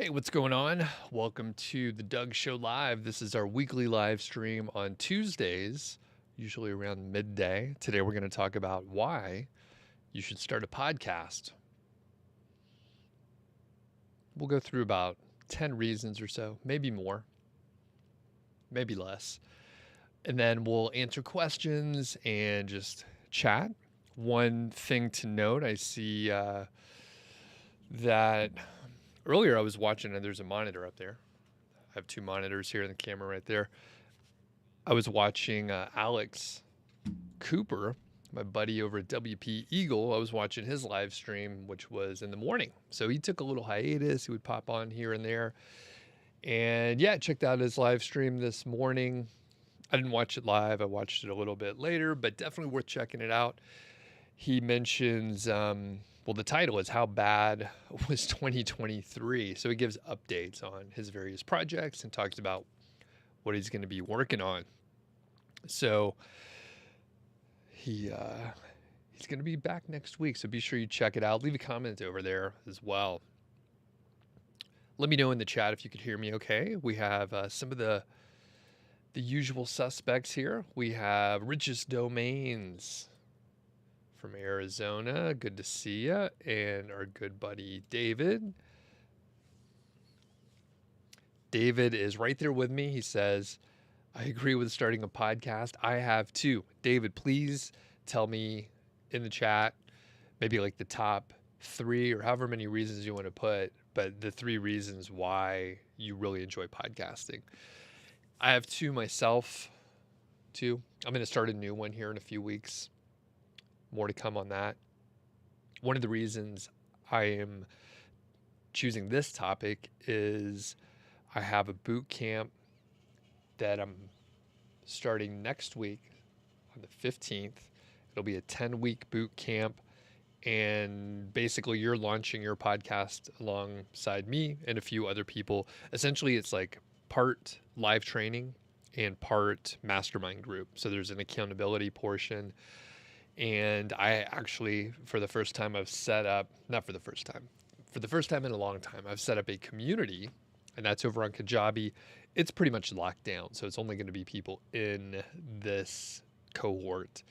Hey, what's going on? Welcome to the Doug Show Live. This is our weekly live stream on Tuesdays, usually around midday. Today we're going to talk about why you should start a podcast. We'll go through about 10 reasons or so, maybe more, maybe less. And then we'll answer questions and just chat. One thing to note, I see that earlier I was watching, and there's a monitor up there. I have two monitors here and the camera right there. I was watching Alex Cooper, my buddy over at WP Eagle. I was watching his live stream, which was in the morning. So he took a little hiatus. He would pop on here and there. And yeah, checked out his live stream this morning. I didn't watch it live. I watched it a little bit later, but definitely worth checking it out. He mentions, well, the title is How Bad Was 2023? So he gives updates on his various projects and talks about what he's going to be working on. So he's going to be back next week. So be sure you check it out. Leave a comment over there as well. Let me know in the chat if you could hear me okay. We have some of the usual suspects here. We have Richest Domains from Arizona. Good to see you. And our good buddy David. David is right there with me. He says, I agree with starting a podcast. I have too. David, please tell me in the chat, maybe like the top 3 or however many reasons you want to put, but the 3 reasons why you really enjoy podcasting. I have 2 myself too. I'm going to start a new one here in a few weeks. More to come on that. One of the reasons I am choosing this topic is I have a boot camp that I'm starting next week on the 15th. It'll be a 10-week boot camp. And basically you're launching your podcast alongside me and a few other people. Essentially, it's like part live training and part mastermind group. So there's an accountability portion. And I actually, for the first time in a long time, I've set up a community, and that's over on Kajabi. It's pretty much locked down, so it's only going to be people in this cohort.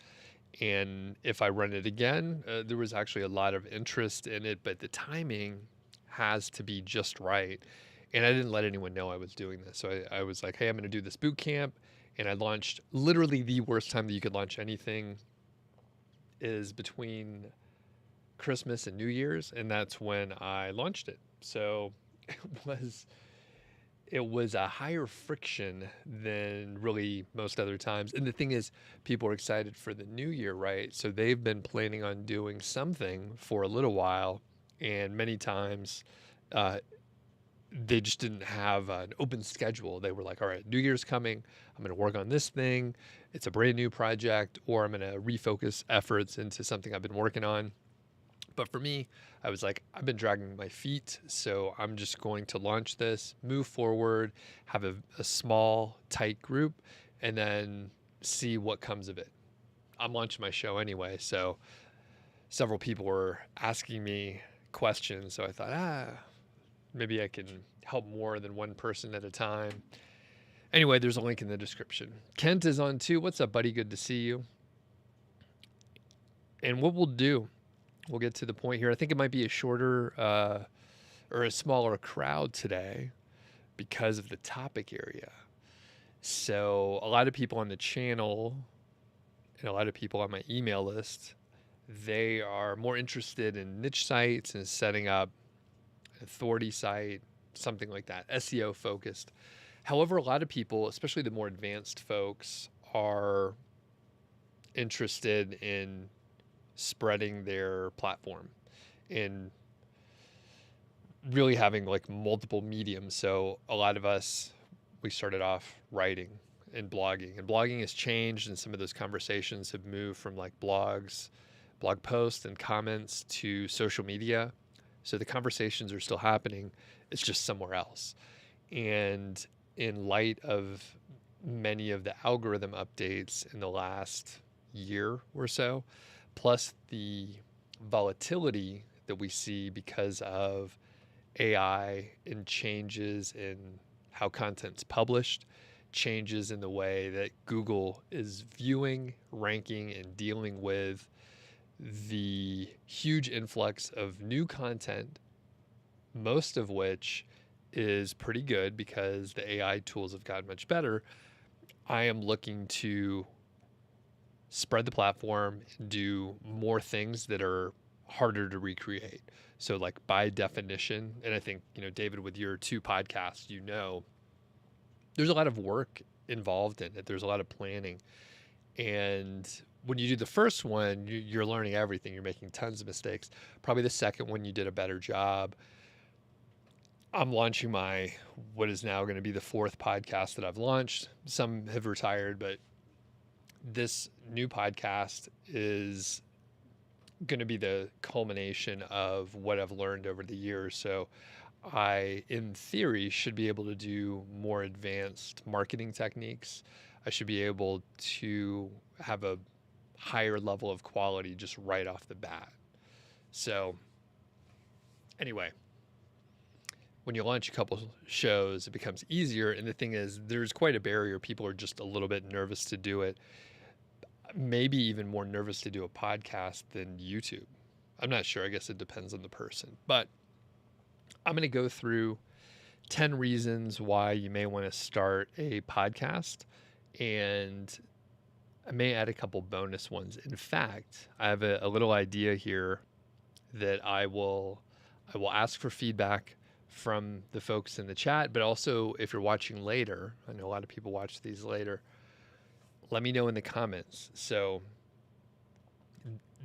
And if I run it again, there was actually a lot of interest in it, but the timing has to be just right. And I didn't let anyone know I was doing this. So I was like, hey, I'm going to do this boot camp. And I launched literally the worst time that you could launch anything is between Christmas and New Year's, and that's when I launched it. So it was a higher friction than really most other times. And the thing is, people are excited for the new year, right? So they've been planning on doing something for a little while, and many times they just didn't have an open schedule. They were like, all right, New Year's coming. I'm going to work on this thing. It's a brand new project, or I'm going to refocus efforts into something I've been working on. But for me, I was like, I've been dragging my feet, so I'm just going to launch this, move forward, have a small, tight group, and then see what comes of it. I'm launching my show anyway, so several people were asking me questions, so I thought, maybe I can help more than one person at a time. Anyway, there's a link in the description. Kent is on too. What's up, buddy? Good to see you. And what we'll do, we'll get to the point here. I think it might be a shorter or a smaller crowd today because of the topic area. So a lot of people on the channel and a lot of people on my email list, they are more interested in niche sites and setting up authority site, something like that, SEO focused. However, a lot of people, especially the more advanced folks, are interested in spreading their platform and really having like multiple mediums. So a lot of us, we started off writing and blogging has changed, and some of those conversations have moved from like blogs, blog posts and comments to social media. So the conversations are still happening. It's just somewhere else. And in light of many of the algorithm updates in the last year or so, plus the volatility that we see because of AI and changes in how content's published, changes in the way that Google is viewing, ranking, and dealing with the huge influx of new content, most of which is pretty good because the AI tools have gotten much better. I am looking to spread the platform, do more things that are harder to recreate. So like by definition, and I think, David, with your 2 podcasts, there's a lot of work involved in it. There's a lot of planning. And when you do the first one, you're learning everything. You're making tons of mistakes. Probably the second one, you did a better job. I'm launching what is now going to be the 4th podcast that I've launched. Some have retired, but this new podcast is going to be the culmination of what I've learned over the years. So I, in theory, should be able to do more advanced marketing techniques. I should be able to have a higher level of quality just right off the bat. So anyway, when you launch a couple shows, it becomes easier. And the thing is, there's quite a barrier. People are just a little bit nervous to do it. Maybe even more nervous to do a podcast than YouTube. I'm not sure. I guess it depends on the person. But I'm going to go through 10 reasons why you may want to start a podcast. And I may add a couple bonus ones. In fact, I have a little idea here that I will ask for feedback from the folks in the chat, but also if you're watching later, I know a lot of people watch these later, let me know in the comments. So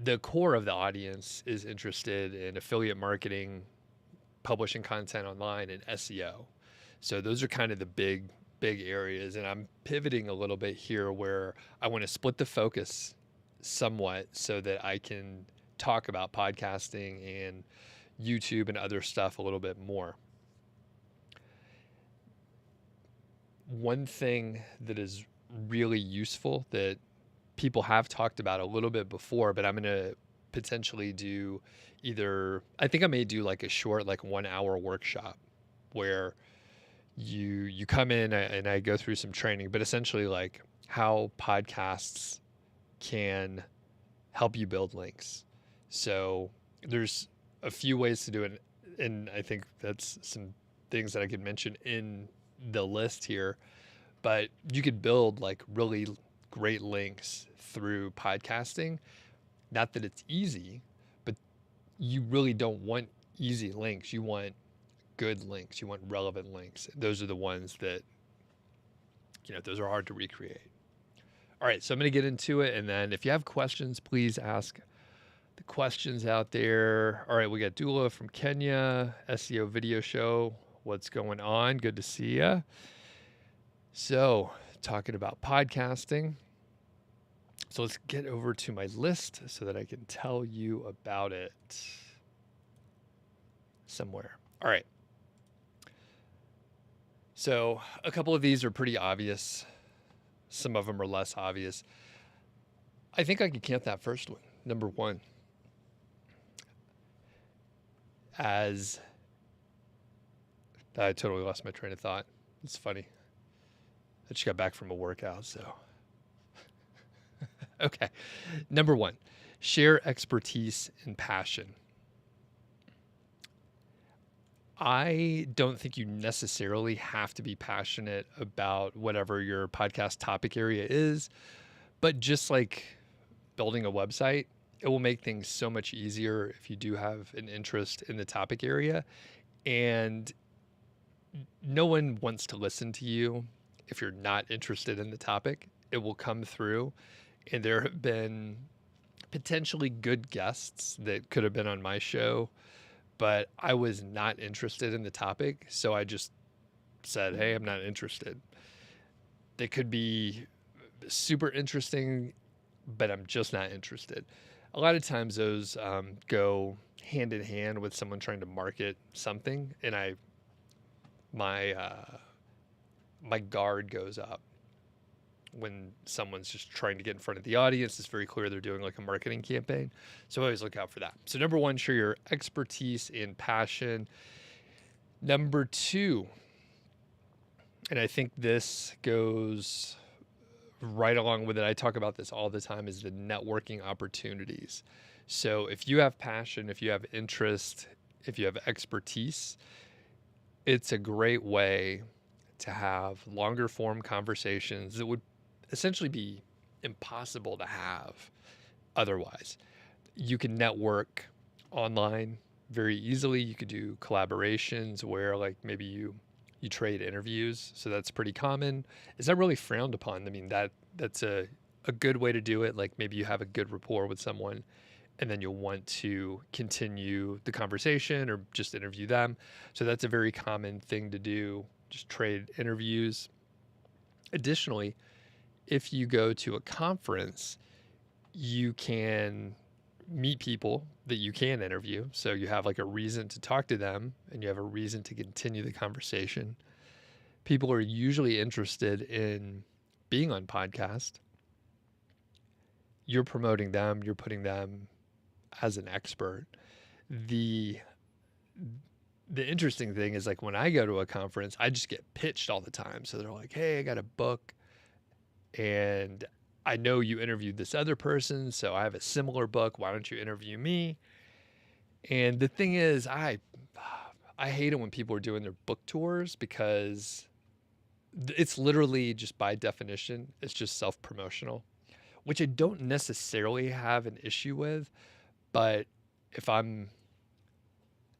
the core of the audience is interested in affiliate marketing, publishing content online, and SEO. So those are kind of the big areas. And I'm pivoting a little bit here where I want to split the focus somewhat so that I can talk about podcasting and YouTube and other stuff a little bit more. One thing that is really useful that people have talked about a little bit before, but I'm going to potentially do I think I may do like a short, like 1 hour workshop where you come in and I go through some training, but essentially like how podcasts can help you build links. So there's a few ways to do it. And I think that's some things that I could mention in the list here, but you could build like really great links through podcasting. Not that it's easy, but you really don't want easy links. You want good links. You want relevant links. Those are the ones that, those are hard to recreate. All right. So I'm going to get into it. And then if you have questions, please ask the questions out there. All right. We got Dula from Kenya, SEO video show. What's going on? Good to see ya. So talking about podcasting. So let's get over to my list so that I can tell you about it somewhere. All right. So a couple of these are pretty obvious. Some of them are less obvious. I think I could count that first one. Number 1. I totally lost my train of thought. It's funny. I just got back from a workout, so. Okay. Number 1, share expertise and passion. I don't think you necessarily have to be passionate about whatever your podcast topic area is, but just like building a website, it will make things so much easier if you do have an interest in the topic area. And no one wants to listen to you if you're not interested in the topic. It will come through. And there have been potentially good guests that could have been on my show, but I was not interested in the topic. So I just said, hey, I'm not interested. They could be super interesting, but I'm just not interested. A lot of times those go hand in hand with someone trying to market something. And my guard goes up when someone's just trying to get in front of the audience. It's very clear they're doing like a marketing campaign. So always look out for that. So number 1, share your expertise and passion. Number two, and I think this goes right along with it, I talk about this all the time, is the networking opportunities. So if you have passion, if you have interest, if you have expertise, it's a great way to have longer form conversations that would essentially be impossible to have otherwise. You can network online very easily. You could do collaborations where like maybe you trade interviews. So that's pretty common. Is that really frowned upon? I mean, that's a good way to do it. Like maybe you have a good rapport with someone and then you'll want to continue the conversation or just interview them. So that's a very common thing to do, just trade interviews. Additionally, if you go to a conference, you can meet people that you can interview. So you have like a reason to talk to them and you have a reason to continue the conversation. People are usually interested in being on podcast. You're promoting them, you're putting them as an expert. The the interesting thing is like when I go to a conference, I just get pitched all the time. So they're like, "Hey, I got a book and I know you interviewed this other person, so I have a similar book. Why don't you interview me?" And the thing is, I hate it when people are doing their book tours because it's literally just by definition, it's just self-promotional, which I don't necessarily have an issue with, but if I'm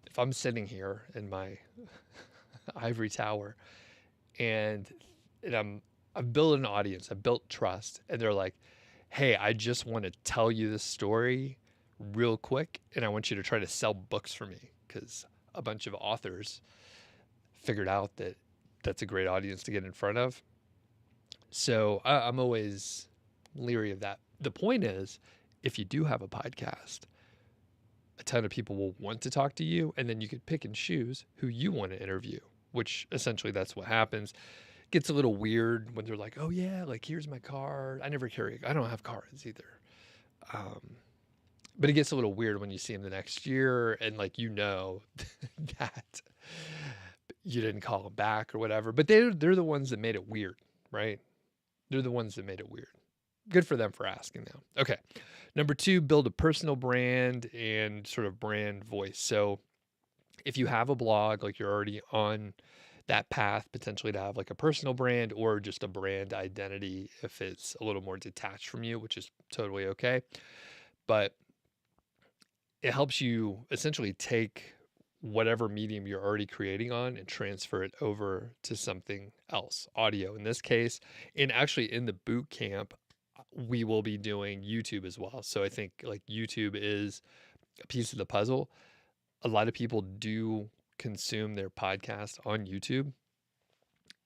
if I'm sitting here in my ivory tower and I've built an audience, I've built trust, and they're like, "Hey, I just want to tell you this story real quick, and I want you to try to sell books for me," because a bunch of authors figured out that that's a great audience to get in front of. So I'm always leery of that. The point is, if you do have a podcast, a ton of people will want to talk to you, and then you could pick and choose who you want to interview, which essentially that's what happens. It gets a little weird when they're like, "Oh yeah, like here's my card." I don't have cards either. Um, but it gets a little weird when you see them the next year and like that you didn't call them back or whatever. But they're the ones that made it weird, right? They're the ones that made it weird. Good for them for asking though. Okay. Number two, build a personal brand and sort of brand voice. So if you have a blog, like you're already on that path potentially to have like a personal brand or just a brand identity if it's a little more detached from you, which is totally okay. But it helps you essentially take whatever medium you're already creating on and transfer it over to something else, audio in this case. And actually in the boot camp, we will be doing YouTube as well. So I think like YouTube is a piece of the puzzle. A lot of people do consume their podcast on YouTube.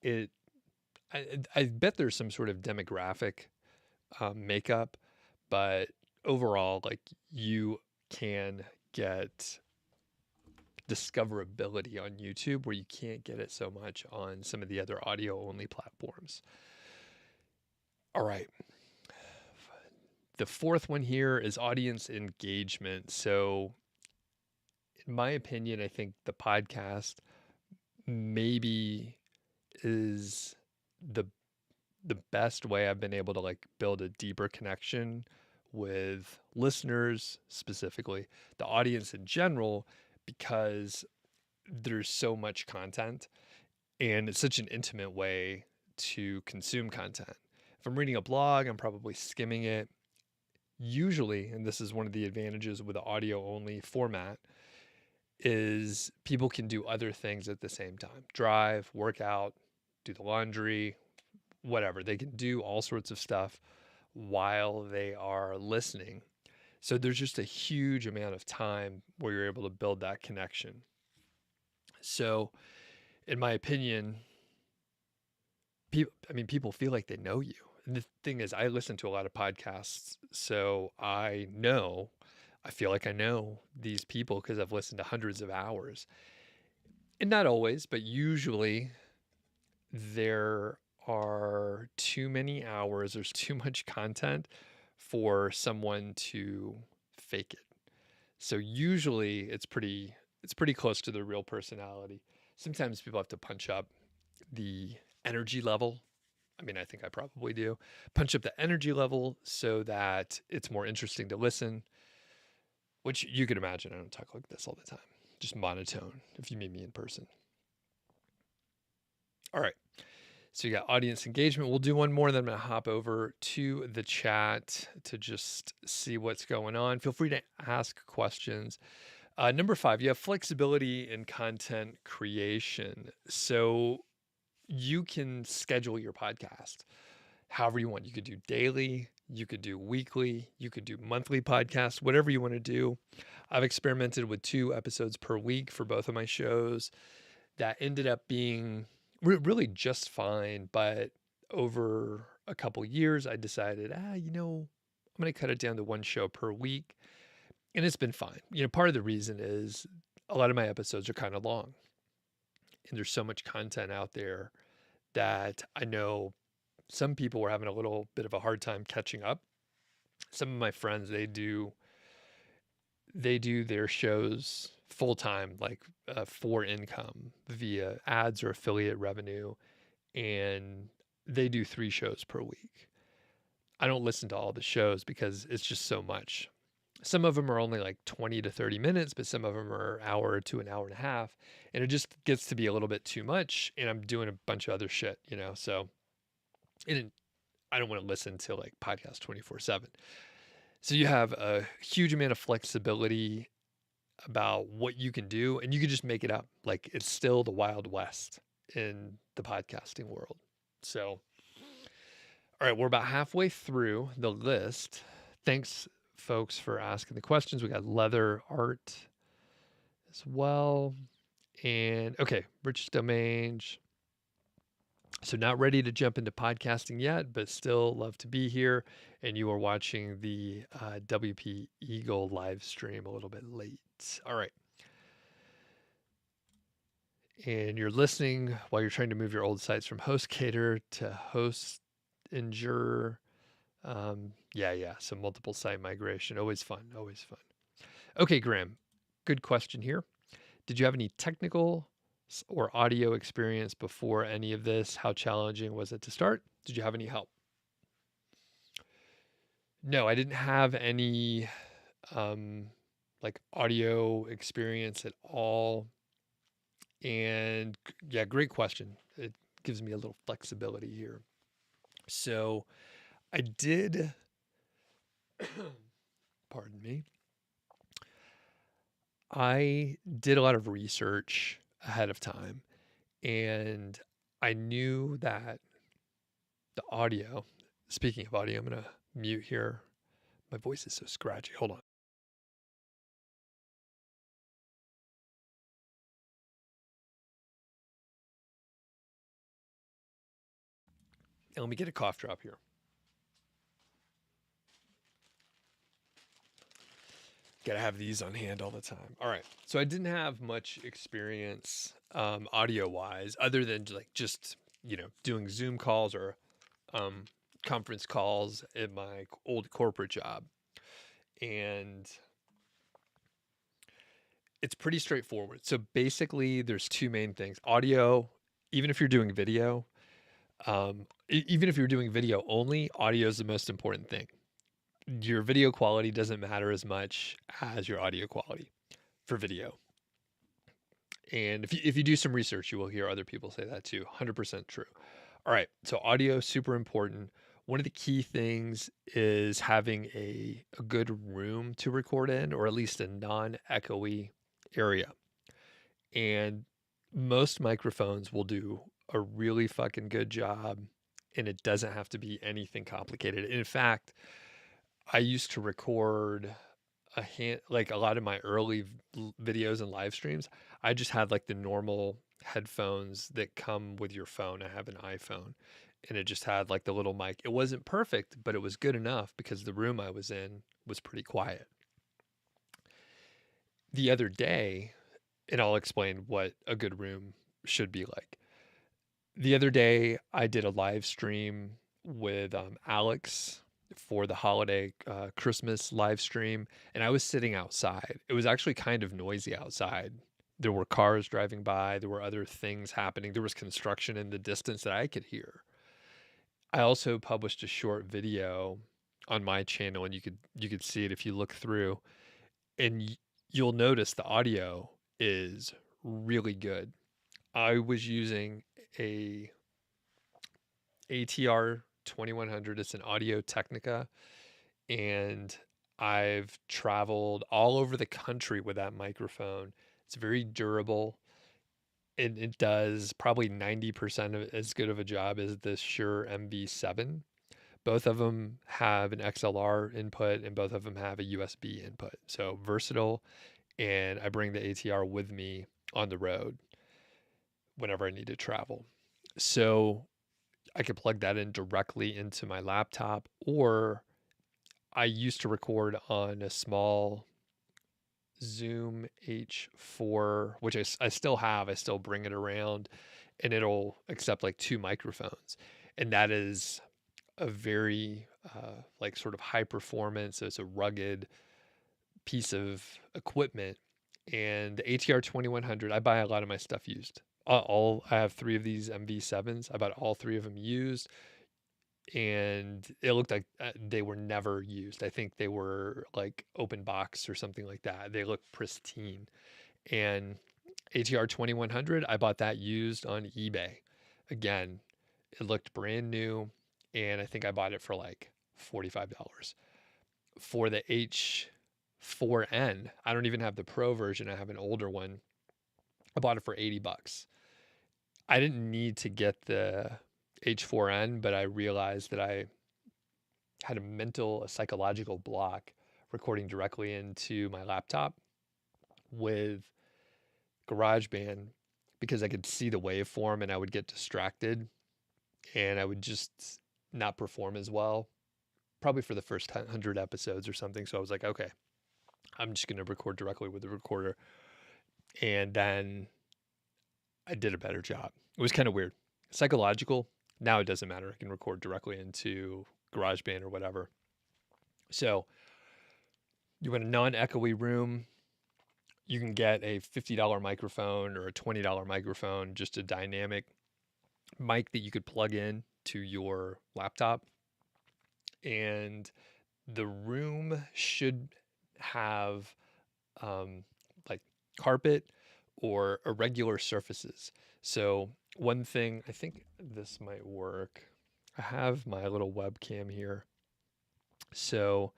It, I bet there's some sort of demographic makeup, but overall, like you can get discoverability on YouTube where you can't get it so much on some of the other audio only platforms. All right. The fourth one here is audience engagement. So, in my opinion, I think the podcast maybe is the the best way I've been able to like build a deeper connection with listeners, specifically the audience in general, because there's so much content and it's such an intimate way to consume content. If I'm reading a blog, I'm probably skimming it. Usually, and this is one of the advantages with the audio only format, is people can do other things at the same time. Drive, work out, do the laundry, whatever. They can do all sorts of stuff while they are listening. So there's just a huge amount of time where you're able to build that connection. So, in my opinion, people feel like they know you. And the thing is, I listen to a lot of podcasts, so I feel like I know these people because I've listened to hundreds of hours. And not always, but usually there are too many hours, there's too much content for someone to fake it. So usually it's pretty close to the real personality. sometimes people have to punch up the energy level. I mean, I think I probably do. Punch up the energy level so that it's more interesting to listen, which you can imagine I don't talk like this all the time. Just monotone if you meet me in person. All right. So you got audience engagement. We'll do one more, and then I'm going to hop over to the chat to just see what's going on. Feel free to ask questions. Number 5, you have flexibility in content creation. So you can schedule your podcast however you want. You could do daily, you could do weekly, you could do monthly podcasts, whatever you want to do. I've experimented with 2 episodes per week for both of my shows. That ended up being really just fine. But over a couple years, I decided, I'm going to cut it down to 1 show per week. And it's been fine. Part of the reason is a lot of my episodes are kind of long. And there's so much content out there that I know some people were having a little bit of a hard time catching up. Some of my friends, they do their shows full time, like for income via ads or affiliate revenue. And they do 3 shows per week. I don't listen to all the shows because it's just so much. Some of them are only like 20 to 30 minutes, but some of them are an hour to an hour and a half. And it just gets to be a little bit too much. And I'm doing a bunch of other shit, so I don't want to listen to like podcasts 24/7. So you have a huge amount of flexibility about what you can do, and you can just make it up. Like it's still the Wild West in the podcasting world. So, all right, we're about halfway through the list. Thanks, folks, for asking the questions. We got leather art as well. And okay, rich domains. So not ready to jump into podcasting yet, but still love to be here. And you are watching the WP Eagle live stream a little bit late. All right. And you're listening while you're trying to move your old sites from HostGator to Hostinger. Yeah. So multiple site migration. Always fun. Okay, Graham. Good question here. Did you have any technical or audio experience before any of this? How challenging was it to start? Did you have any help? No, I didn't have any like audio experience at all. And yeah, great question. It gives me a little flexibility here. So I did, pardon me, I did a lot of research ahead of time, and I knew that the audio, speaking of audio, I'm going to mute here. My voice is so scratchy. Hold on. And let me get a cough drop here. Gotta have these on hand all the time. All right. So I didn't have much experience audio wise, other than like just, doing Zoom calls or conference calls at my old corporate job. And it's pretty straightforward. So basically there's 2 main things. Audio, even if you're doing video, even if you're doing video only, audio is the most important thing. Your video quality doesn't matter as much as your audio quality for video. And if you do some research, you will hear other people say that too. 100% true. All right. So audio, super important. One of the key things is having a good room to record in, or at least a non-echoey area. And most microphones will do a really fucking good job, and it doesn't have to be anything complicated. In fact, I used to record like a lot of my early videos and live streams. I just had like the normal headphones that come with your phone. I have an iPhone, and it just had like the little mic. It wasn't perfect, but it was good enough because the room I was in was pretty quiet. The other day, and I'll explain what a good room should be like. The other day, I did a live stream with Alex for the holiday Christmas live stream, and I was sitting outside. It was actually kind of noisy outside There were cars driving by. There were other things happening. There was construction in the distance that I could hear. I also published a short video on my channel, and you could see it if you look through, and you'll notice the audio is really good. I was using a ATR 2100. It's an Audio Technica, and I've traveled all over the country with that microphone. It's very durable. It does probably 90% of as good of a job as the Shure MV7. Both of them have an XLR input and both of them have a USB input. So versatile, and I bring the ATR with me on the road whenever I need to travel. So I could plug that in directly into my laptop, or I used to record on a small Zoom H4, which I still have. I still bring it around, and it'll accept like 2 microphones. And that is a very like sort of high performance. So it's a rugged piece of equipment. And the ATR 2100, I buy a lot of my stuff used. I have 3 of these MV7s. I bought all 3 of them used, and it looked like they were never used. I think they were like open box or something like that. They look pristine. And ATR 2100, I bought that used on eBay. Again, it looked brand new, and I think I bought it for like $45. For the H4N, I don't even have the Pro version. I have an older one. I bought it for $80. I didn't need to get the H4N, but I realized that I had a psychological block recording directly into my laptop with GarageBand, because I could see the waveform and I would get distracted and I would just not perform as well, probably for the first 100 episodes or something. So I was like, okay, I'm just going to record directly with the recorder. And then I did a better job. It was kind of weird. Psychological. Now it doesn't matter. I can record directly into GarageBand or whatever. So you want a non-echoey room. You can get a $50 microphone or a $20 microphone, just a dynamic mic that you could plug in to your laptop. And the room should have like carpet or irregular surfaces. So one thing, I think this might work. I have my little webcam here. So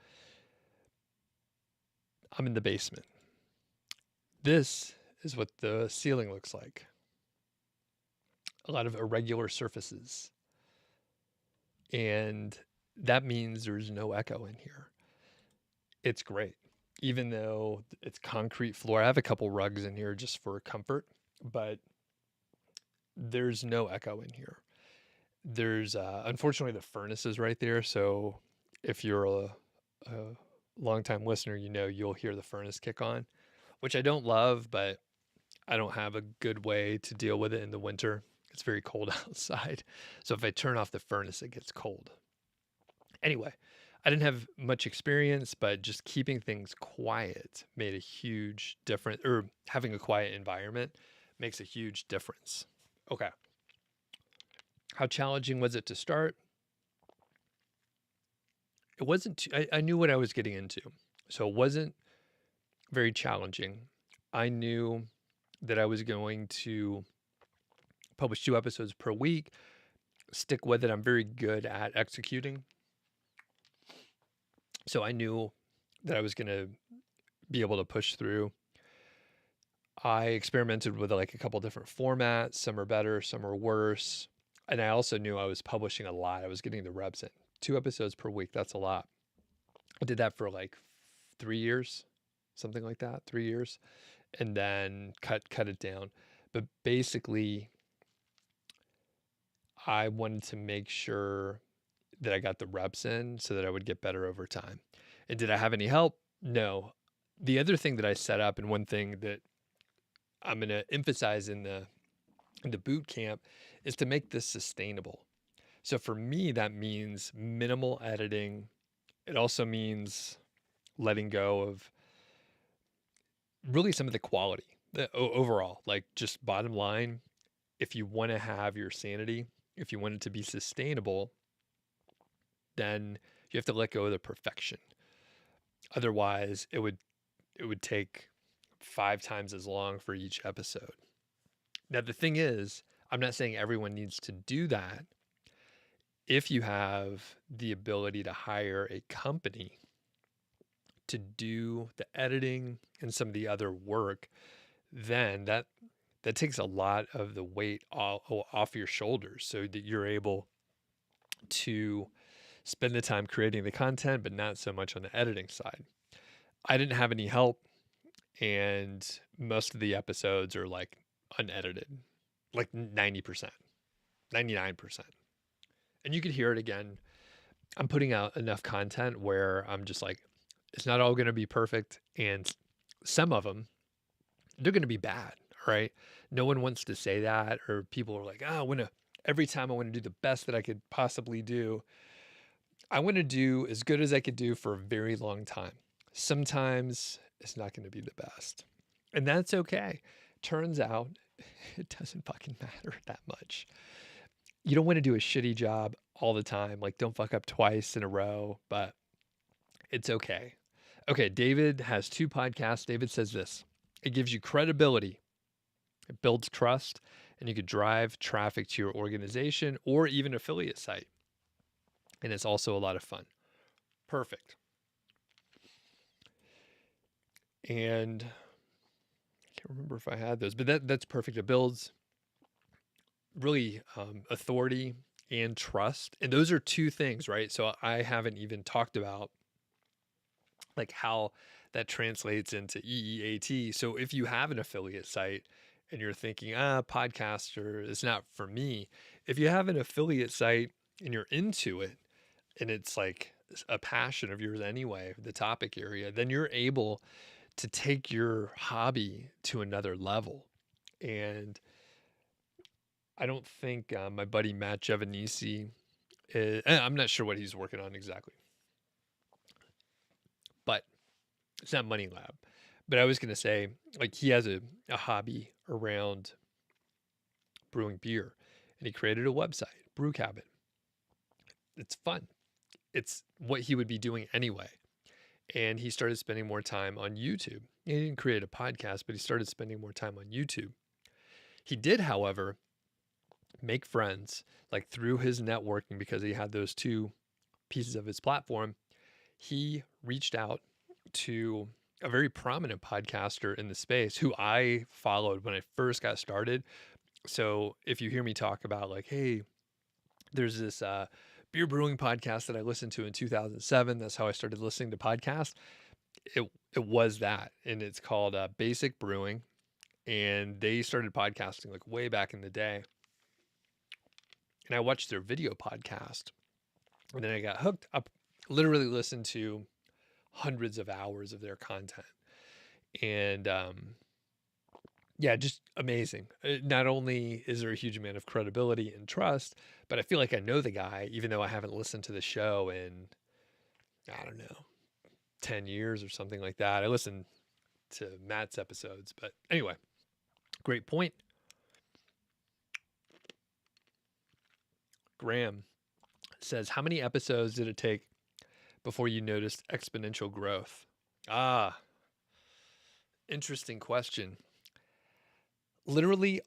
I'm in the basement. This is what the ceiling looks like. A lot of irregular surfaces. And that means there's no echo in here. It's great. Even though it's concrete floor, I have a couple rugs in here just for comfort, but there's no echo in here. There's unfortunately the furnace is right there. So if you're a longtime listener, you know you'll hear the furnace kick on, which I don't love, but I don't have a good way to deal with it in the winter. It's very cold outside. So if I turn off the furnace, it gets cold. Anyway, I didn't have much experience, but just keeping things quiet made a huge difference, or having a quiet environment makes a huge difference. Okay. How challenging was it to start? It wasn't, I knew what I was getting into. So it wasn't very challenging. I knew that I was going to publish 2 episodes per week, stick with it. I'm very good at executing. So I knew that I was going to be able to push through. I experimented with like a couple different formats. Some are better, some are worse. And I also knew I was publishing a lot. I was getting the reps in. 2 episodes per week, that's a lot. I did that for like 3 years, something like that, 3 years, and then cut it down. But basically, I wanted to make sure that I got the reps in so that I would get better over time. And did I have any help? No. The other thing that I set up, and one thing that I'm going to emphasize in the boot camp, is to make this sustainable. So for me, that means minimal editing. It also means letting go of really some of the quality. overall, like just bottom line, if you want to have your sanity, if you want it to be sustainable, then you have to let go of the perfection. Otherwise, it would take 5 times as long for each episode. Now, the thing is, I'm not saying everyone needs to do that. If you have the ability to hire a company to do the editing and some of the other work, then that takes a lot of the weight off your shoulders so that you're able to spend the time creating the content, but not so much on the editing side. I didn't have any help, and most of the episodes are like unedited, like 90%, 99%. And you could hear it again. I'm putting out enough content where I'm just like, it's not all going to be perfect. And some of them, they're going to be bad, right? No one wants to say that, or people are like, every time I want to do the best that I could possibly do. I want to do as good as I could do for a very long time. Sometimes it's not going to be the best. And that's okay. Turns out it doesn't fucking matter that much. You don't want to do a shitty job all the time. Like, don't fuck up twice in a row, but it's okay. Okay, David has 2 podcasts. David says this: it gives you credibility, it builds trust, and you could drive traffic to your organization or even affiliate site. And it's also a lot of fun. Perfect. And I can't remember if I had those, but that's perfect. It builds really authority and trust. And those are 2 things, right? So I haven't even talked about like how that translates into EEAT. So if you have an affiliate site and you're thinking, podcaster is not for me. If you have an affiliate site and you're into it and it's like a passion of yours anyway, the topic area, then you're able to take your hobby to another level. And I don't think my buddy Matt Giovanisi, I'm not sure what he's working on exactly, but it's not Money Lab. But I was going to say, like, he has a hobby around brewing beer, and he created a website, Brew Cabin. It's fun. It's what he would be doing anyway. And he started spending more time on YouTube. He didn't create a podcast, but he started spending more time on YouTube. He did, however, make friends, like through his networking, because he had those 2 pieces of his platform. He reached out to a very prominent podcaster in the space who I followed when I first got started. So if you hear me talk about like, hey, there's this beer brewing podcast that I listened to in 2007. That's how I started listening to podcasts. It was that, and it's called Basic Brewing, and they started podcasting like way back in the day. And I watched their video podcast, and then I got hooked up. Literally listened to hundreds of hours of their content, and yeah, just amazing. Not only is there a huge amount of credibility and trust, but I feel like I know the guy, even though I haven't listened to the show in, I don't know, 10 years or something like that. I listened to Matt's episodes, but anyway, great point. Graham says, how many episodes did it take before you noticed exponential growth? Interesting question. Literally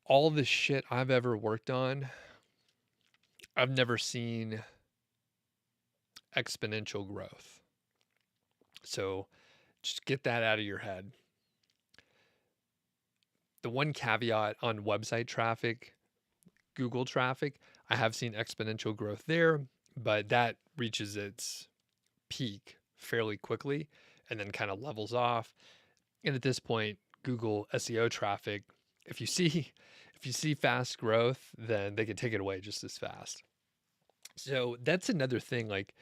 all the shit I've ever worked on, I've never seen exponential growth. So just get that out of your head. The one caveat on website traffic, Google traffic, I have seen exponential growth there, but that reaches its peak fairly quickly and then kind of levels off. And at this point, Google SEO traffic, if you see fast growth, then they can take it away just as fast. So that's another thing, like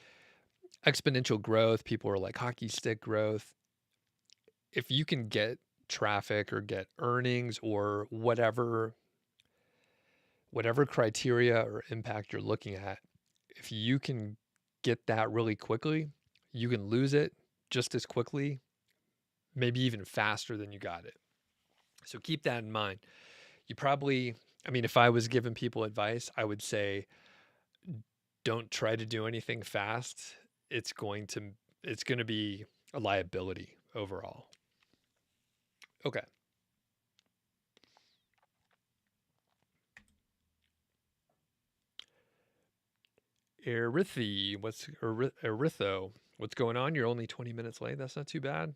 exponential growth, people are like hockey stick growth. If you can get traffic or get earnings or whatever criteria or impact you're looking at, if you can get that really quickly, you can lose it just as quickly, maybe even faster than you got it. So keep that in mind. You probably, I mean, if I was giving people advice, I would say don't try to do anything fast. It's going to it's going to be a liability overall. Okay. Eritho? What's going on? You're only 20 minutes late. That's not too bad.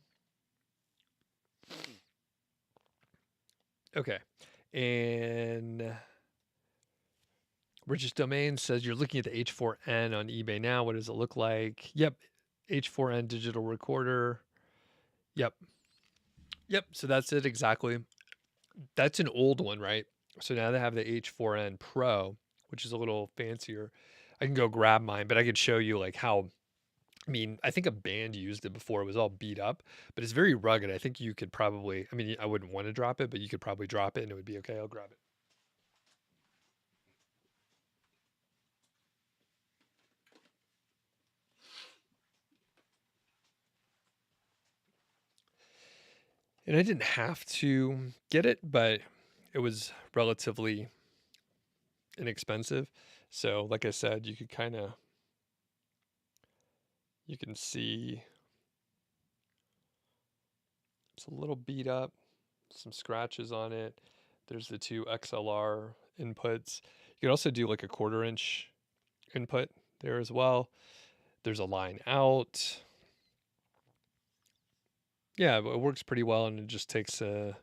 Okay. And Rich's Domain says you're looking at the H4n on eBay now. What does it look like? Yep. H4n digital recorder. Yep. Yep. So that's it exactly. That's an old one, right? So now they have the H4n Pro, which is a little fancier. I can go grab mine, but I could show you like how. I mean, I think a band used it before. It was all beat up, but it's very rugged. I think you could probably, I mean, I wouldn't want to drop it, but you could probably drop it and it would be okay. I'll grab it. And I didn't have to get it, but it was relatively inexpensive. So, like I said, you can see it's a little beat up, some scratches on it. There's the two XLR inputs. You could also do like a 1/4 inch input there as well. There's a line out. Yeah, it works pretty well, and it just takes a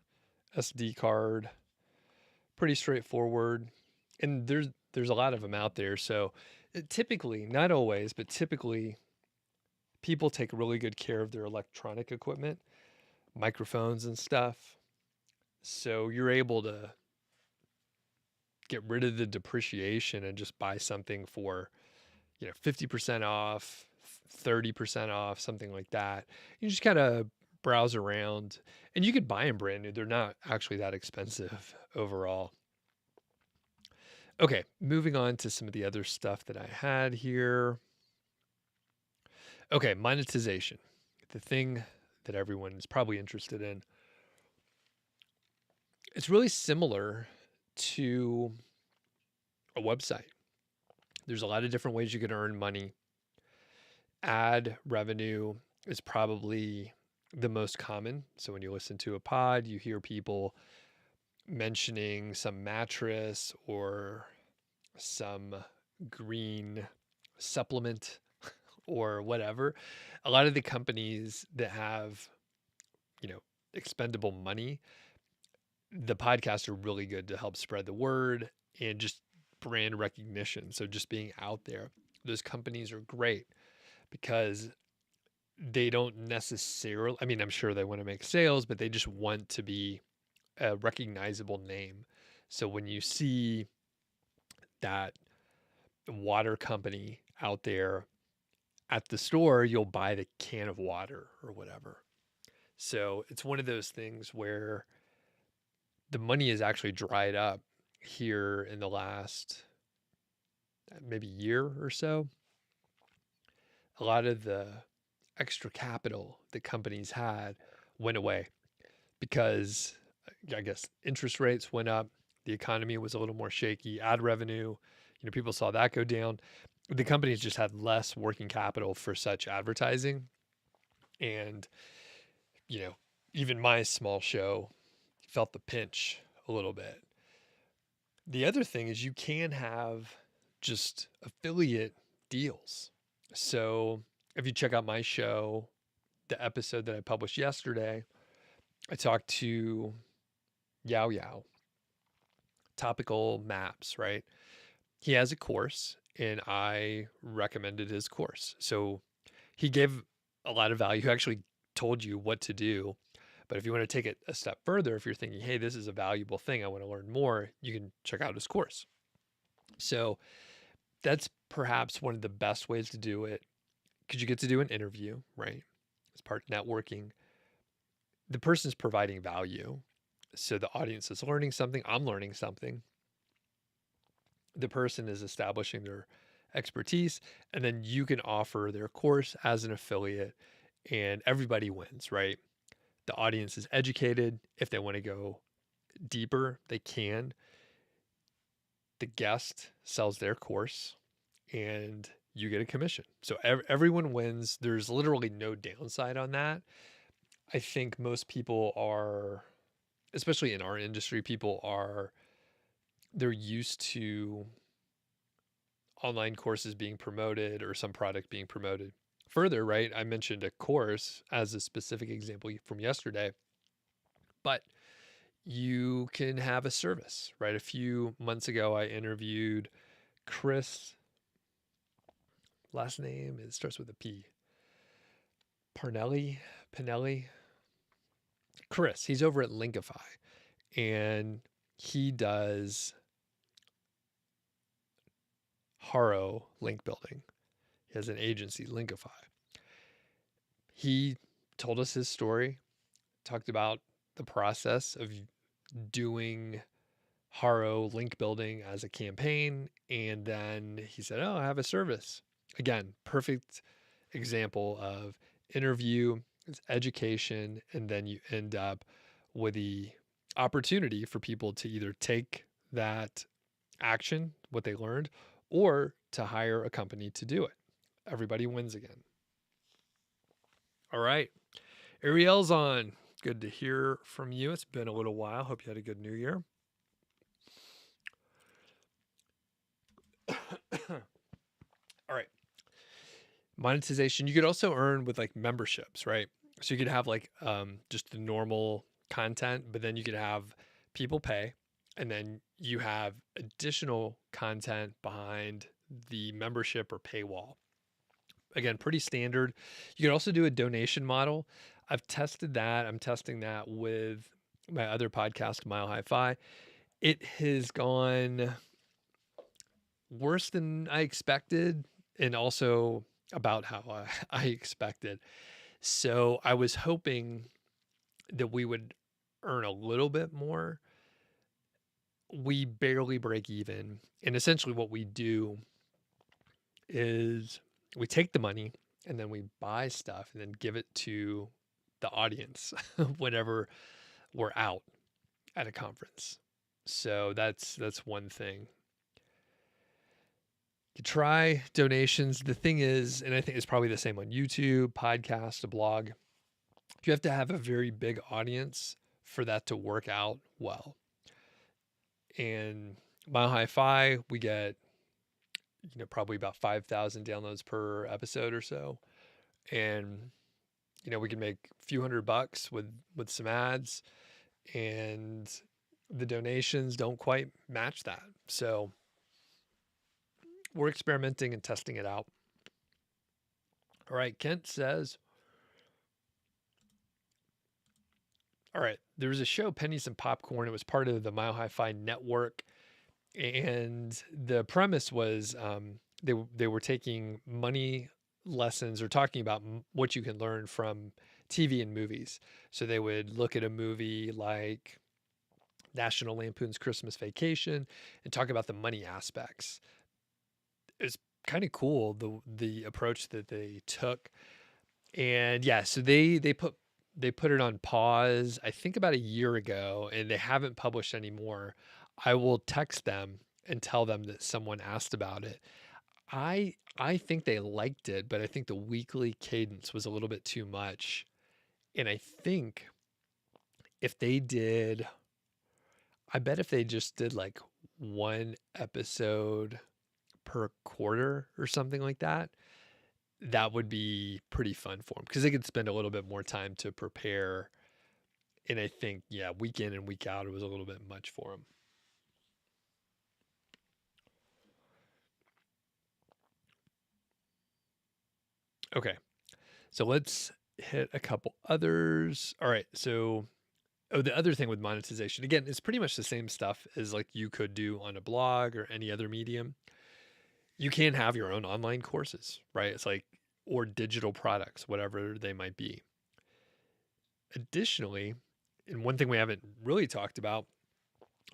SD card. Pretty straightforward. And there's a lot of them out there. So typically, not always, but typically people take really good care of their electronic equipment, microphones and stuff. So you're able to get rid of the depreciation and just buy something for, 50% off, 30% off, something like that. You just kind of browse around and you could buy them brand new. They're not actually that expensive overall. Okay, moving on to some of the other stuff that I had here. Okay, monetization, the thing that everyone is probably interested in. It's really similar to a website. There's a lot of different ways you can earn money. Ad revenue is probably the most common. So when you listen to a pod, you hear people mentioning some mattress or some green supplement or whatever. A lot of the companies that have, expendable money, the podcasts are really good to help spread the word and just brand recognition. So just being out there, those companies are great because they don't necessarily, I mean, I'm sure they want to make sales, but they just want to be a recognizable name. So when you see that water company out there at the store, you'll buy the can of water or whatever. So it's one of those things where the money is actually dried up here in the last maybe year or so. A lot of the extra capital that companies had went away because I guess interest rates went up. The economy was a little more shaky. Ad revenue, people saw that go down. The companies just had less working capital for such advertising. And, even my small show felt the pinch a little bit. The other thing is you can have just affiliate deals. So if you check out my show, the episode that I published yesterday, I talked to Yao Yao, Topical Maps, right? He has a course and I recommended his course. So he gave a lot of value. He actually told you what to do. But if you want to take it a step further, if you're thinking, hey, this is a valuable thing, I want to learn more, you can check out his course. So that's perhaps one of the best ways to do it because you get to do an interview, right? It's part networking. The person's providing value. So the audience is learning something. I'm learning something. The person is establishing their expertise, and then you can offer their course as an affiliate, and everybody wins, right? The audience is educated if they want to go deeper they can. The guest sells their course and you get a commission. So everyone wins. There's literally no downside on that. I think most people are, especially in our industry, they're used to online courses being promoted or some product being promoted. Further, right, I mentioned a course as a specific example from yesterday, but you can have a service, right? A few months ago, I interviewed Chris. Last name, it starts with a P. Pinelli. Chris, he's over at Linkify, and he does Haro link building. He has an agency, Linkify. He told us his story, talked about the process of doing Haro link building as a campaign, and then he said, "Oh, I have a service." Again, perfect example of interview, it's education, and then you end up with the opportunity for people to either take that action, what they learned, or to hire a company to do it. Everybody wins again. All right. Ariel's on. Good to hear from you. It's been a little while. Hope you had a good new year. All right. Monetization. You could also earn with like memberships, right? So you could have like just the normal content, but then you could have people pay, and then you have additional content behind the membership or paywall. Again, pretty standard. You could also do a donation model. I've tested that. I'm testing that with my other podcast, Mile High Fi. It has gone worse than I expected, and also about how I expected. So I was hoping that we would earn a little bit more. We barely break even. And essentially what we do is we take the money and then we buy stuff and then give it to the audience whenever we're out at a conference. So that's one thing. You try donations. The thing is, and I think it's probably the same on YouTube, podcast, a blog, you have to have a very big audience for that to work out well. And Mile High Fi, we get, probably about 5,000 downloads per episode or so. And, we can make a few $100 with some ads, and the donations don't quite match that. So we're experimenting and testing it out. All right. Kent says, all right, there was a show, Pennies and Popcorn. It was part of the Mile High Fi network. And the premise was they were taking money lessons or talking about what you can learn from TV and movies. So they would look at a movie like National Lampoon's Christmas Vacation and talk about the money aspects. It's kind of cool, the approach that they took. And yeah, so they put it on pause, I think about a year ago, and they haven't published anymore. I will text them and tell them that someone asked about it. I think they liked it, but I think the weekly cadence was a little bit too much. And I think I bet if they just did like one episode per quarter or something like that, that would be pretty fun for them because they could spend a little bit more time to prepare. And I think, yeah, week in and week out, it was a little bit much for them. Okay, so let's hit a couple others. All right, so the other thing with monetization, again, it's pretty much the same stuff as like you could do on a blog or any other medium. You can have your own online courses, right? It's like, or digital products, whatever they might be. Additionally, and one thing we haven't really talked about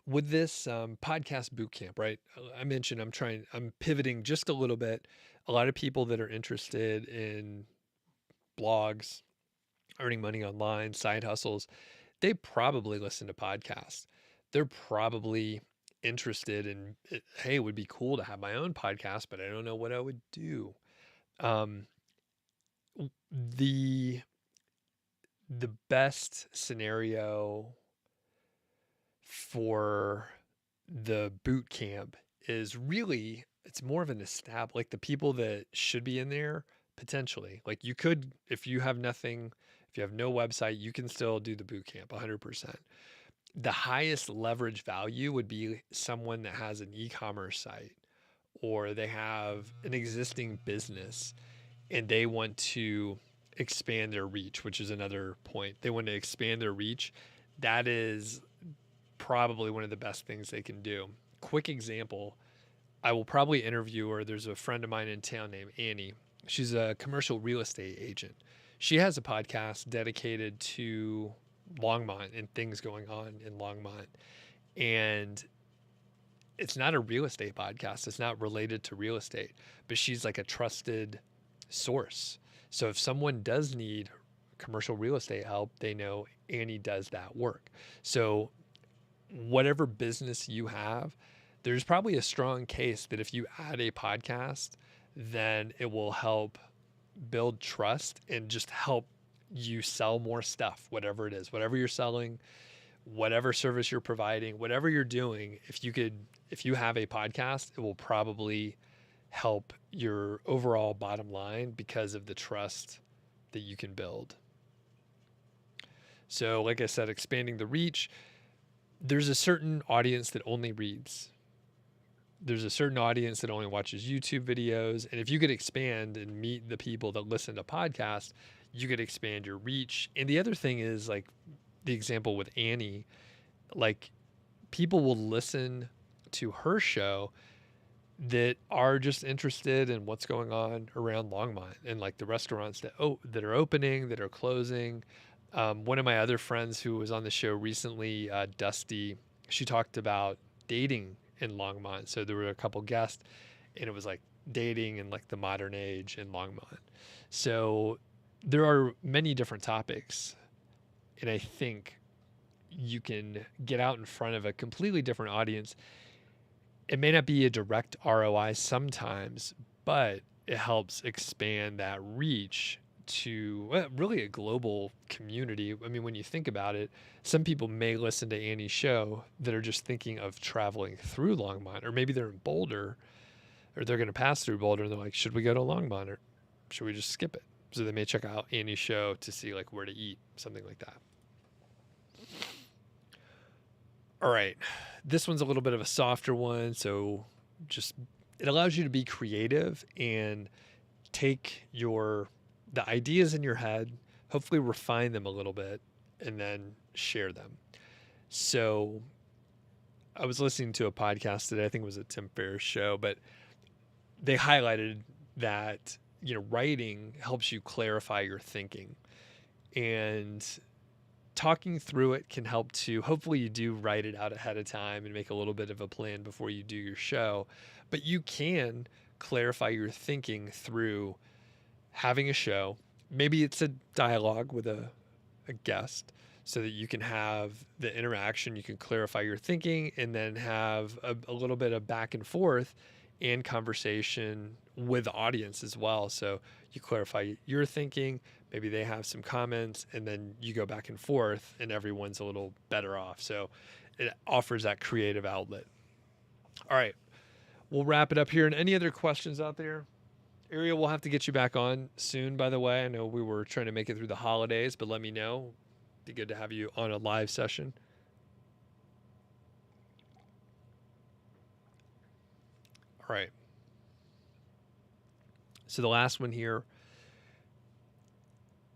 with this podcast bootcamp, right? I mentioned I'm pivoting just a little bit. A lot of people that are interested in blogs, earning money online, side hustles, they probably listen to podcasts. they're probably interested in, hey, it would be cool to have my own podcast, but I don't know what I would do. Um, the the best scenario for the boot camp is really, it's more of an like the people that should be in there potentially. Like you could, if you have nothing, if you have no website, you can still do the boot camp 100%. The highest leverage value would be someone that has an e-commerce site or they have an existing business and they want to expand their reach, which is another point. They want to expand their reach. That is probably one of the best things they can do. Quick example, I will probably interview her. There's a friend of mine in town named Annie. She's a commercial real estate agent. She has a podcast dedicated to Longmont and things going on in Longmont. And it's not a real estate podcast. It's not related to real estate, but she's like a trusted source. So if someone does need commercial real estate help, they know Annie does that work. So whatever business you have, there's probably a strong case that if you add a podcast, then it will help build trust and just help you sell more stuff, whatever it is, whatever you're selling, whatever service you're providing, whatever you're doing. If you have a podcast, it will probably help your overall bottom line because of the trust that you can build. So like I said, expanding the reach, there's a certain audience that only reads. There's a certain audience that only watches YouTube videos. And if you could expand and meet the people that listen to podcasts, you could expand your reach. And the other thing is, like the example with Annie, like people will listen to her show that are just interested in what's going on around Longmont and like the restaurants that are opening, that are closing. One of my other friends who was on the show recently, Dusty, she talked about dating in Longmont. So there were a couple guests and it was like dating in like the modern age in Longmont. So there are many different topics. And I think you can get out in front of a completely different audience. It may not be a direct ROI sometimes, but it helps expand that reach to really a global community. I mean, when you think about it, some people may listen to Annie's show that are just thinking of traveling through Longmont, or maybe they're in Boulder or they're going to pass through Boulder and they're like, should we go to Longmont or should we just skip it? So they may check out Annie's show to see like where to eat, something like that. All right. This one's a little bit of a softer one. So just, it allows you to be creative and take the ideas in your head, hopefully refine them a little bit, and then share them. So I was listening to a podcast today, I think it was a Tim Ferriss show, but they highlighted that, writing helps you clarify your thinking. And talking through it can help to, hopefully you do write it out ahead of time and make a little bit of a plan before you do your show, but you can clarify your thinking through having a show. Maybe it's a dialogue with a guest so that you can have the interaction, you can clarify your thinking, and then have a little bit of back and forth and conversation with the audience as well. So you clarify your thinking, maybe they have some comments, and then you go back and forth and everyone's a little better off. So it offers that creative outlet. All right, we'll wrap it up here. And any other questions out there? Ariel, we'll have to get you back on soon, by the way. I know we were trying to make it through the holidays, but let me know. Be good to have you on a live session. All right. So the last one here,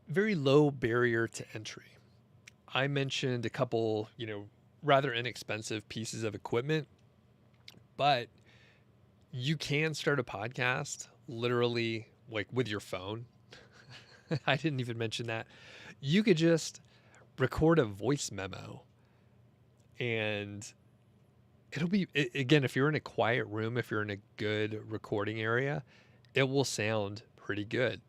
very low barrier to entry. I mentioned a couple, rather inexpensive pieces of equipment, but you can start a podcast literally like with your phone. I didn't even mention that. You could just record a voice memo and it'll be, again, if you're in a quiet room, if you're in a good recording area, it will sound pretty good.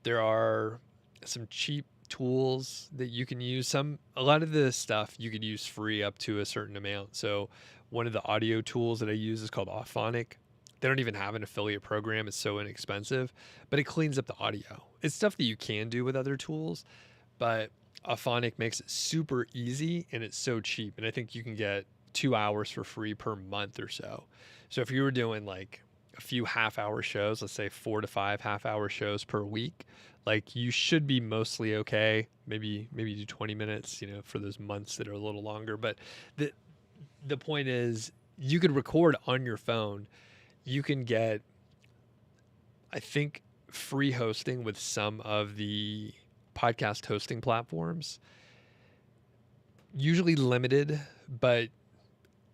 There are some cheap tools that you can use. A lot of the stuff you could use free up to a certain amount. So one of the audio tools that I use is called Auphonic. They don't even have an affiliate program. It's so inexpensive, but it cleans up the audio. It's stuff that you can do with other tools, but Auphonic makes it super easy and it's so cheap. And I think you can get 2 hours for free per month or so. So if you were doing like a few half-hour shows, let's say 4 to 5 half-hour shows per week, like you should be mostly okay. Maybe do 20 minutes, for those months that are a little longer. But the point is, you could record on your phone. You can get, I think, free hosting with some of the podcast hosting platforms. Usually limited, but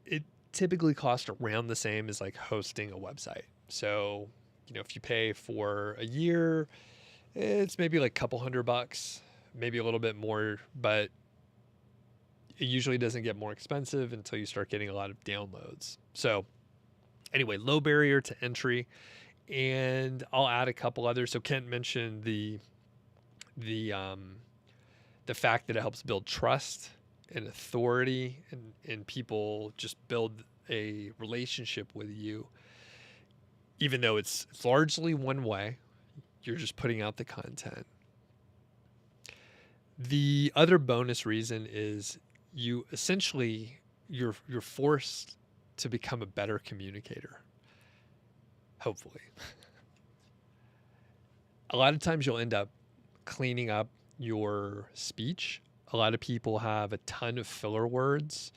it typically costs around the same as like hosting a website. So, if you pay for a year, it's maybe like a couple $100, maybe a little bit more, but it usually doesn't get more expensive until you start getting a lot of downloads. So anyway, low barrier to entry, and I'll add a couple others. So Kent mentioned the fact that it helps build trust and authority, and people just build a relationship with you, even though it's largely one way. You're just putting out the content. The other bonus reason is you're forced to become a better communicator. Hopefully. A lot of times you'll end up cleaning up your speech. A lot of people have a ton of filler words,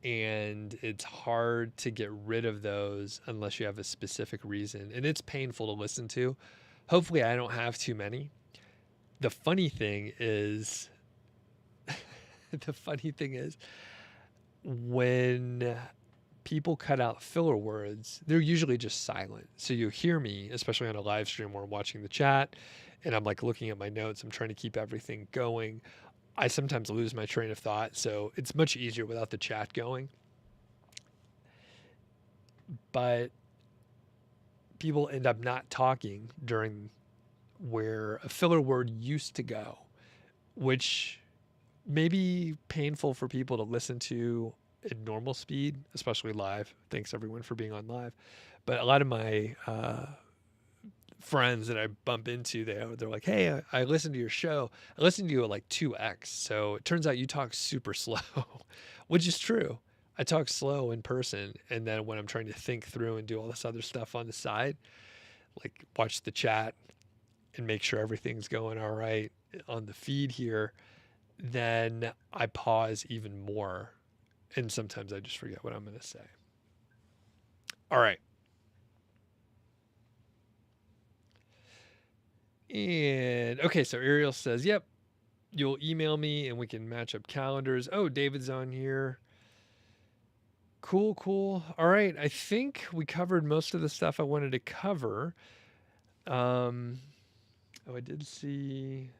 and it's hard to get rid of those unless you have a specific reason. And it's painful to listen to. Hopefully I don't have too many. The funny thing is when people cut out filler words, they're usually just silent. So you hear me, especially on a live stream where I'm watching the chat and I'm like looking at my notes. I'm trying to keep everything going. I sometimes lose my train of thought. So it's much easier without the chat going. But people end up not talking during where a filler word used to go, which may be painful for people to listen to at normal speed, especially live. Thanks everyone for being on live. But a lot of my friends that I bump into, they're like, hey, I listened to your show. I listened to you at like 2x. So it turns out you talk super slow, which is true. I talk slow in person. And then when I'm trying to think through and do all this other stuff on the side, like watch the chat and make sure everything's going all right on the feed here, then I pause even more. And sometimes I just forget what I'm going to say. All right. And okay, so Ariel says, yep, you'll email me and we can match up calendars. Oh, David's on here. Cool. All right. I think we covered most of the stuff I wanted to cover. I did see.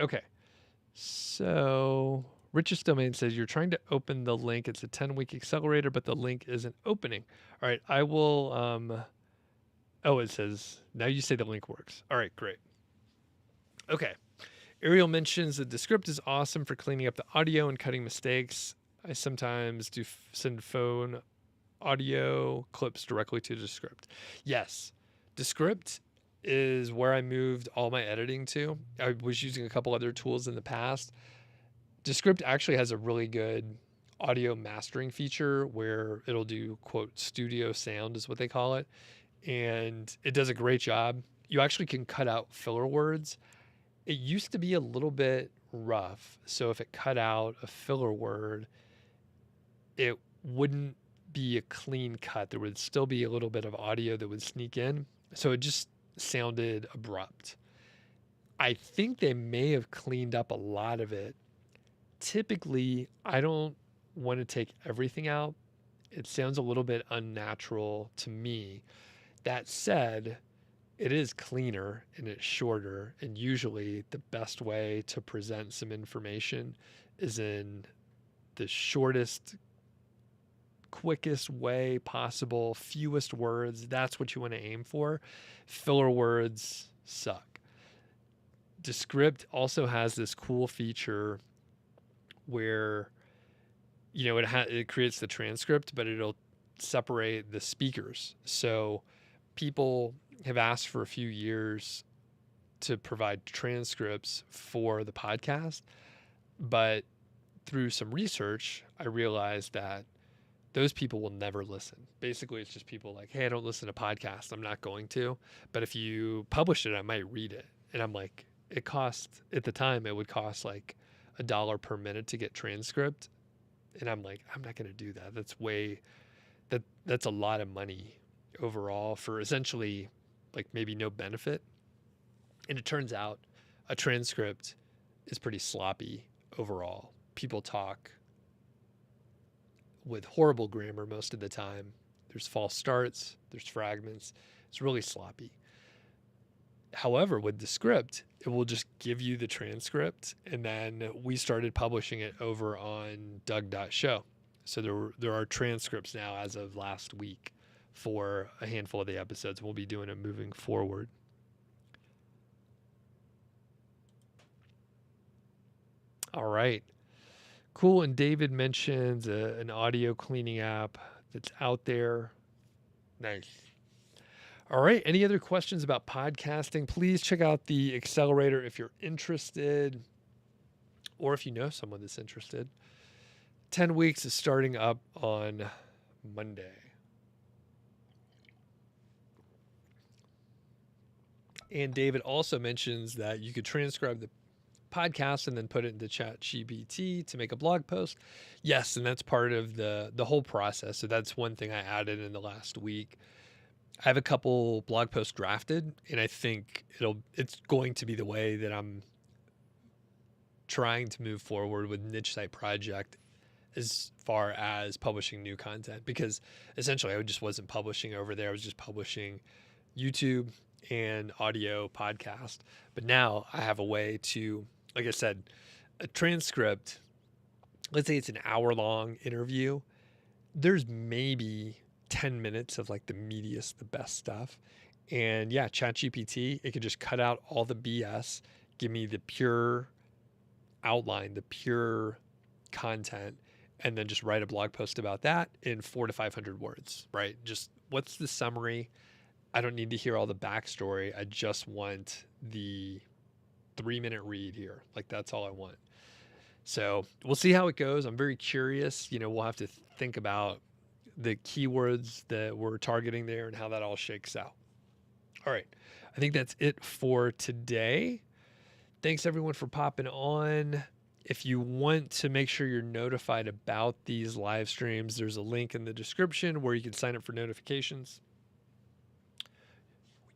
Okay. So Richest Domain says you're trying to open the link. It's a 10-week accelerator, but the link isn't opening. All right. I will. It says now you say the link works. All right. Great. Okay. Ariel mentions that Descript is awesome for cleaning up the audio and cutting mistakes. I sometimes do send phone audio clips directly to Descript. Yes. Descript is where I moved all my editing to. I was using a couple other tools in the past. Descript actually has a really good audio mastering feature where it'll do, quote, studio sound is what they call it. And it does a great job. You actually can cut out filler words. It used to be a little bit rough. So if it cut out a filler word, it wouldn't be a clean cut. There would still be a little bit of audio that would sneak in. So it just sounded abrupt. I think they may have cleaned up a lot of it. Typically, I don't want to take everything out. It sounds a little bit unnatural to me. That said, it is cleaner and it's shorter. And usually the best way to present some information is in the shortest, quickest way possible, fewest words. That's what you want to aim for. Filler words suck. Descript also has this cool feature where, it creates the transcript, but it'll separate the speakers. So people have asked for a few years to provide transcripts for the podcast, but through some research, I realized that those people will never listen. Basically, it's just people like, hey, I don't listen to podcasts. I'm not going to. But if you publish it, I might read it. And I'm like, at the time, it would cost like $1 per minute to get transcript. And I'm like, I'm not going to do that. That's a lot of money overall for essentially like maybe no benefit. And it turns out a transcript is pretty sloppy overall. People talk with horrible grammar most of the time. There's false starts, there's fragments. It's really sloppy. However, with the script, it will just give you the transcript. And then we started publishing it over on Doug.Show. So there are transcripts now as of last week for a handful of the episodes. We'll be doing it moving forward. All right. Cool. And David mentions an audio cleaning app that's out there. Nice. All right. Any other questions about podcasting? Please check out the accelerator if you're interested, or if you know someone that's interested. 10 weeks is starting up on Monday. And David also mentions that you could transcribe the podcast and then put it into ChatGPT to make a blog post. Yes, and that's part of the whole process. So that's one thing I added in the last week. I have a couple blog posts drafted, and I think it's going to be the way that I'm trying to move forward with Niche Site Project as far as publishing new content, because essentially I just wasn't publishing over there. I was just publishing YouTube and audio podcast. But now I have a way to, like I said, a transcript, let's say it's an hour-long interview, there's maybe 10 minutes of like the meatiest, the best stuff. And yeah, ChatGPT, it could just cut out all the BS, give me the pure outline, the pure content, and then just write a blog post about that in 400 to 500 words, right? Just what's the summary? I don't need to hear all the backstory. I just want the 3-minute read here. Like that's all I want. So we'll see how it goes. I'm very curious. We'll have to think about the keywords that we're targeting there and how that all shakes out. All right. I think that's it for today. Thanks everyone for popping on. If you want to make sure you're notified about these live streams, there's a link in the description where you can sign up for notifications.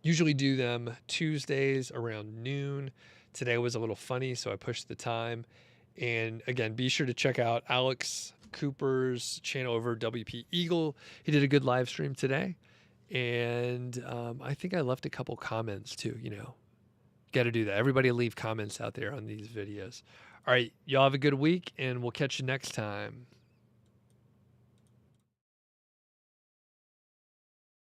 Usually do them Tuesdays around noon. Today was a little funny, so I pushed the time. And again, be sure to check out Alex Cooper's channel over WP Eagle. He did a good live stream today. And I think I left a couple comments too, Got to do that. Everybody leave comments out there on these videos. All right, y'all have a good week, and we'll catch you next time.